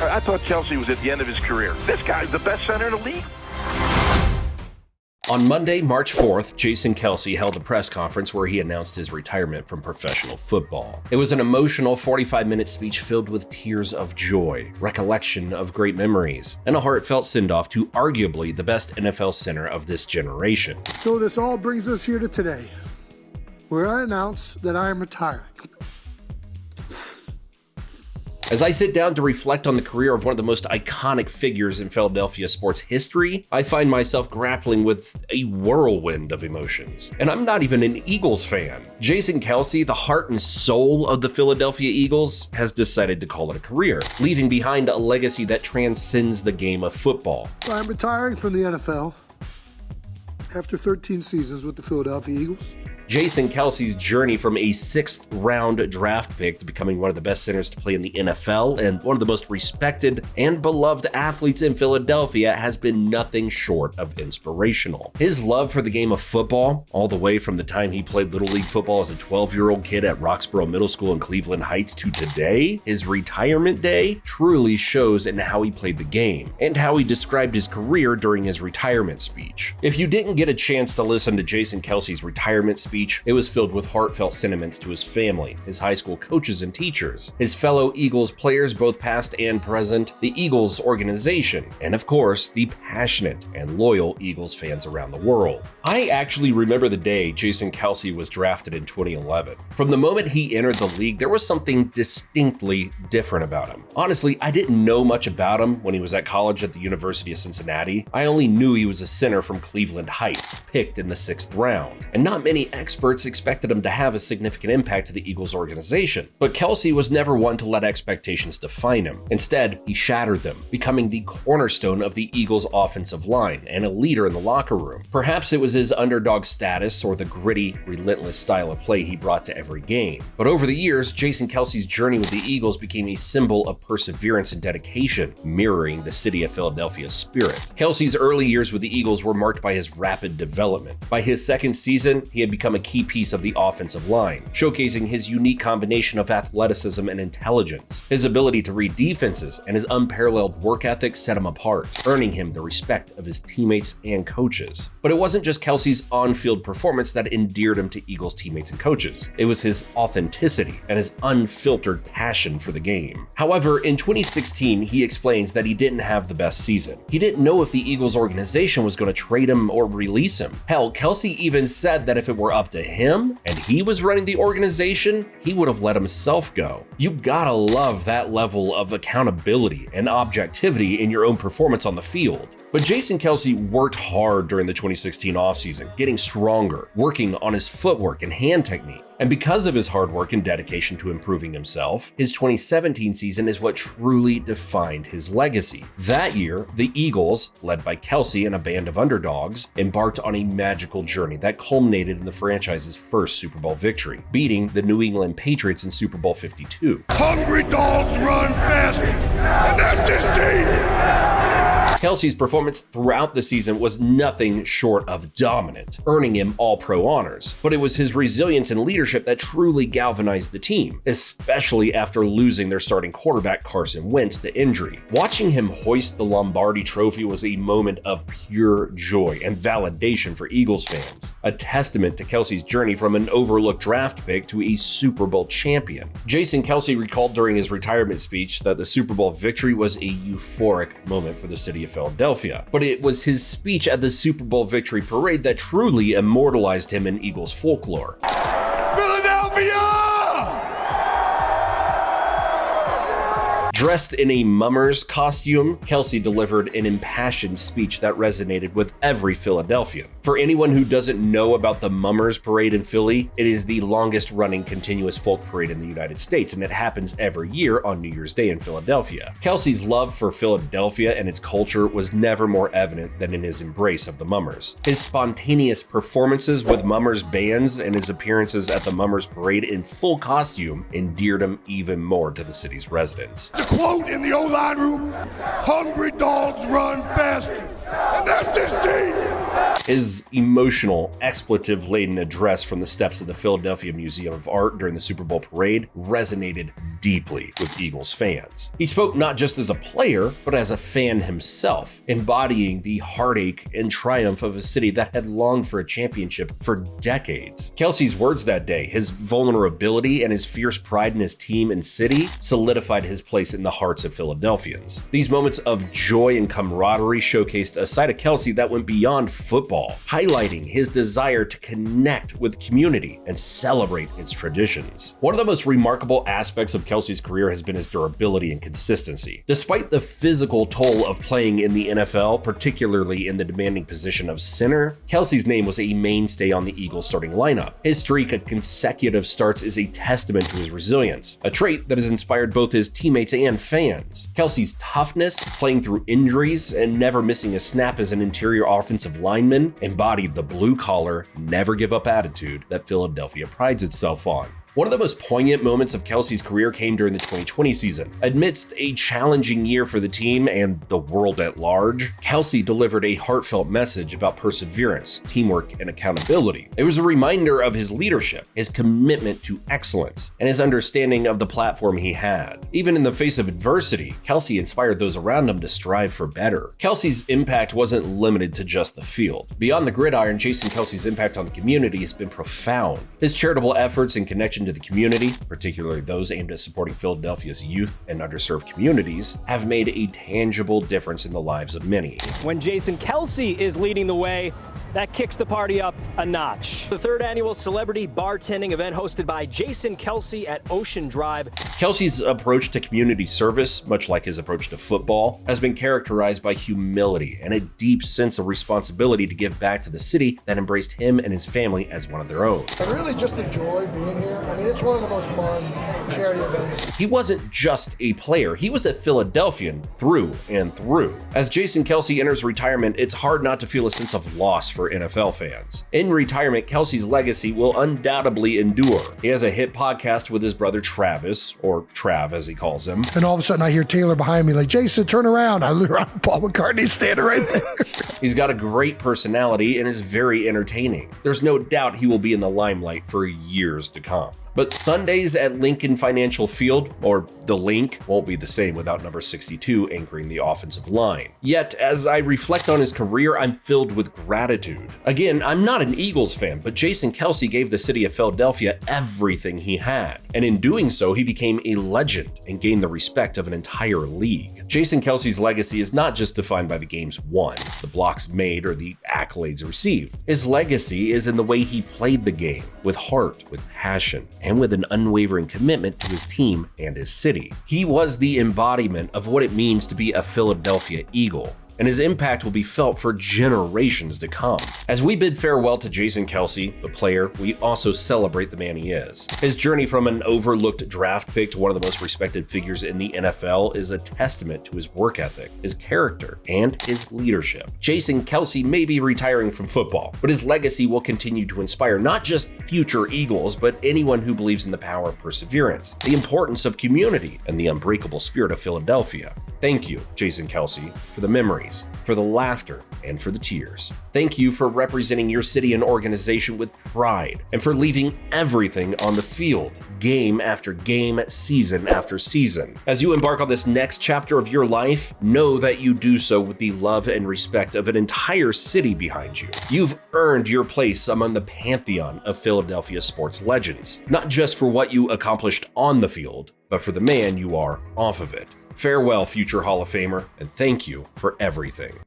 I thought Kelce was at the end of his career. This guy's the best center in the league. On Monday, March 4th, Jason Kelce held a press conference where he announced his retirement from professional football. It was an emotional 45-minute speech filled with tears of joy, recollection of great memories, and a heartfelt sendoff to arguably the best NFL center of this generation. So this all brings us here to today, where I announce that I am retiring. As I sit down to reflect on the career of one of the most iconic figures in Philadelphia sports history, I find myself grappling with a whirlwind of emotions. And I'm not even an Eagles fan. Jason Kelce, the heart and soul of the Philadelphia Eagles, has decided to call it a career, leaving behind a legacy that transcends the game of football. I'm retiring from the NFL after 13 seasons with the Philadelphia Eagles. Jason Kelce's journey from a 6th-round draft pick to becoming one of the best centers to play in the NFL and one of the most respected and beloved athletes in Philadelphia has been nothing short of inspirational. His love for the game of football, all the way from the time he played Little League football as a 12-year-old kid at Roxborough Middle School in Cleveland Heights to today, his retirement day, truly shows in how he played the game and how he described his career during his retirement speech. If you didn't get a chance to listen to Jason Kelce's retirement speech, it was filled with heartfelt sentiments to his family, his high school coaches and teachers, his fellow Eagles players, both past and present, the Eagles organization, and of course, the passionate and loyal Eagles fans around the world. I actually remember the day Jason Kelce was drafted in 2011. From the moment he entered the league, there was something distinctly different about him. Honestly, I didn't know much about him when he was at college at the University of Cincinnati. I only knew he was a center from Cleveland Heights, picked in the 6th round, and not many experts expected him to have a significant impact to the Eagles organization. But Kelce was never one to let expectations define him. Instead, he shattered them, becoming the cornerstone of the Eagles' offensive line and a leader in the locker room. Perhaps it was his underdog status or the gritty, relentless style of play he brought to every game. But over the years, Jason Kelce's journey with the Eagles became a symbol of perseverance and dedication, mirroring the city of Philadelphia's spirit. Kelce's early years with the Eagles were marked by his rapid development. By his second season, he had become a key piece of the offensive line, showcasing his unique combination of athleticism and intelligence. His ability to read defenses and his unparalleled work ethic set him apart, earning him the respect of his teammates and coaches. But it wasn't just Kelce's on-field performance that endeared him to Eagles teammates and coaches. It was his authenticity and his unfiltered passion for the game. However, in 2016, he explains that he didn't have the best season. He didn't know if the Eagles organization was going to trade him or release him. Hell, Kelce even said that if it were up to him and he was running the organization, he would have let himself go. You gotta love that level of accountability and objectivity in your own performance on the field. But Jason Kelce worked hard during the 2016 offseason, getting stronger, working on his footwork and hand technique. And because of his hard work and dedication to improving himself, his 2017 season is what truly defined his legacy. That year, the Eagles, led by Kelce and a band of underdogs, embarked on a magical journey that culminated in the franchise's first Super Bowl victory, beating the New England Patriots in Super Bowl 52. Hungry dogs run fast, and that's this team! Kelce's performance throughout the season was nothing short of dominant, earning him All-Pro honors. But it was his resilience and leadership that truly galvanized the team, especially after losing their starting quarterback Carson Wentz to injury. Watching him hoist the Lombardi Trophy was a moment of pure joy and validation for Eagles fans, a testament to Kelce's journey from an overlooked draft pick to a Super Bowl champion. Jason Kelce recalled during his retirement speech that the Super Bowl victory was a euphoric moment for the city of Philadelphia, but it was his speech at the Super Bowl victory parade that truly immortalized him in Eagles folklore. Philadelphia! Dressed in a mummer's costume, Kelce delivered an impassioned speech that resonated with every Philadelphian. For anyone who doesn't know about the Mummers Parade in Philly, it is the longest running continuous folk parade in the United States, and it happens every year on New Year's Day in Philadelphia. Kelce's love for Philadelphia and its culture was never more evident than in his embrace of the Mummers. His spontaneous performances with Mummers bands and his appearances at the Mummers Parade in full costume endeared him even more to the city's residents. To quote in the O-line room, hungry dogs run faster, and that's this team! His emotional, expletive-laden address from the steps of the Philadelphia Museum of Art during the Super Bowl parade resonated deeply with Eagles fans. He spoke not just as a player, but as a fan himself, embodying the heartache and triumph of a city that had longed for a championship for decades. Kelce's words that day, his vulnerability and his fierce pride in his team and city, solidified his place in the hearts of Philadelphians. These moments of joy and camaraderie showcased a side of Kelce that went beyond football, highlighting his desire to connect with community and celebrate its traditions. One of the most remarkable aspects of Kelce's career has been his durability and consistency. Despite the physical toll of playing in the NFL, particularly in the demanding position of center, Kelce's name was a mainstay on the Eagles starting lineup. His streak of consecutive starts is a testament to his resilience, a trait that has inspired both his teammates and fans. Kelce's toughness, playing through injuries, and never missing a snap as an interior offensive lineman embodied the blue-collar, never-give-up attitude that Philadelphia prides itself on. One of the most poignant moments of Kelce's career came during the 2020 season. Amidst a challenging year for the team and the world at large, Kelce delivered a heartfelt message about perseverance, teamwork, and accountability. It was a reminder of his leadership, his commitment to excellence, and his understanding of the platform he had. Even in the face of adversity, Kelce inspired those around him to strive for better. Kelce's impact wasn't limited to just the field. Beyond the gridiron, Jason Kelce's impact on the community has been profound. His charitable efforts and connection to the community, particularly those aimed at supporting Philadelphia's youth and underserved communities, have made a tangible difference in the lives of many. When Jason Kelce is leading the way, that kicks the party up a notch. The third annual celebrity bartending event hosted by Jason Kelce at Ocean Drive. Kelce's approach to community service, much like his approach to football, has been characterized by humility and a deep sense of responsibility to give back to the city that embraced him and his family as one of their own. I really just enjoy being here. I mean, it's one of the most fun charity events. He wasn't just a player, he was a Philadelphian through and through. As Jason Kelce enters retirement, it's hard not to feel a sense of loss for NFL fans. In retirement, Kelce's legacy will undoubtedly endure. He has a hit podcast with his brother Travis, or Trav as he calls him. And all of a sudden I hear Taylor behind me like, Jason, turn around. I look around, Paul McCartney's standing right there. He's got a great personality and is very entertaining. There's no doubt he will be in the limelight for years to come. But Sundays at Lincoln Financial Field, or the Link, won't be the same without number 62 anchoring the offensive line. Yet, as I reflect on his career, I'm filled with gratitude. Again, I'm not an Eagles fan, but Jason Kelce gave the city of Philadelphia everything he had. And in doing so, he became a legend and gained the respect of an entire league. Jason Kelce's legacy is not just defined by the games won, the blocks made, or the accolades received. His legacy is in the way he played the game, with heart, with passion, and with an unwavering commitment to his team and his city. He was the embodiment of what it means to be a Philadelphia Eagle, and his impact will be felt for generations to come. As we bid farewell to Jason Kelce, the player, we also celebrate the man he is. His journey from an overlooked draft pick to one of the most respected figures in the NFL is a testament to his work ethic, his character, and his leadership. Jason Kelce may be retiring from football, but his legacy will continue to inspire not just future Eagles, but anyone who believes in the power of perseverance, the importance of community, and the unbreakable spirit of Philadelphia. Thank you, Jason Kelce, for the memories, for the laughter, and for the tears. Thank you for representing your city and organization with pride, and for leaving everything on the field, game after game, season after season. As you embark on this next chapter of your life, know that you do so with the love and respect of an entire city behind you. You've earned your place among the pantheon of Philadelphia sports legends, not just for what you accomplished on the field, but for the man you are off of it. Farewell, future Hall of Famer, and thank you for everything.